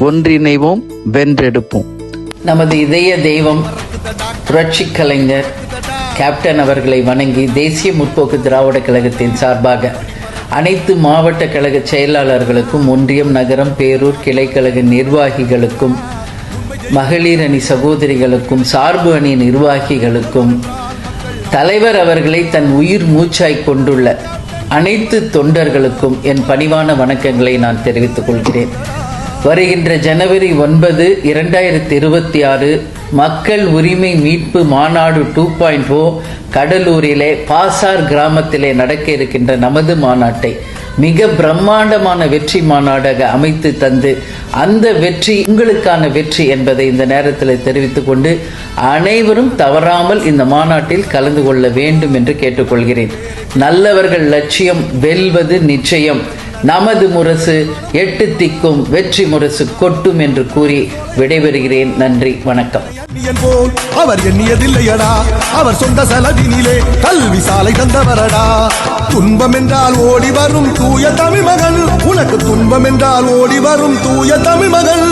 ஒன்றிணைவோம், வென்றெடுப்போம். நமது இதய தெய்வம் புரட்சி கலைஞர் கேப்டன் அவர்களை வணங்கி தேசிய முற்போக்கு திராவிட கழகத்தின் சார்பாக அனைத்து மாவட்ட கழக செயலாளர்களுக்கும், ஒன்றியம், நகரம், பேரூர் கிளைக்கழக நிர்வாகிகளுக்கும், மகளிர் அணி சகோதரிகளுக்கும், சார்பு அணி நிர்வாகிகளுக்கும், தலைவர் அவர்களை தன் உயிர் மூச்சாய் கொண்டுள்ள அனைத்து தொண்டர்களுக்கும் என் பணிவான வணக்கங்களை நான் தெரிவித்துக் கொள்கிறேன். வருகின்ற ஜனவரி 9, 2026 மக்கள் உரிமை மீட்பு மாநாடு 2.0 கடலூரிலே பாசார் கிராமத்திலே நடக்க இருக்கின்ற நமது மாநாட்டை மிக பிரம்மாண்டமான வெற்றி மாநாடாக அமைத்து தந்து, அந்த வெற்றி உங்களுக்கான வெற்றி என்பதை இந்த நேரத்தில் தெரிவித்துக் கொண்டு அனைவரும் தவறாமல் இந்த மாநாட்டில் கலந்து கொள்ள வேண்டும் என்று கேட்டுக்கொள்கிறேன். நல்லவர்கள் லட்சியம் வெல்வது நிச்சயம். நமது முரசு 8 திக்கும் வெற்றி முரசு கொட்டும் என்று கூறி விடைபெறுகிறேன். நன்றி, வணக்கம். அவர் எண்ணியதில்லையடா, அவர் சொந்த செலவினிலே கல்வி சாலை தந்தவரடா. துன்பம் என்றால் ஓடி வரும் தூய தமிழ் மகன், உனக்கு துன்பம் என்றால் ஓடி வரும் தூய தமிழ் மகன்.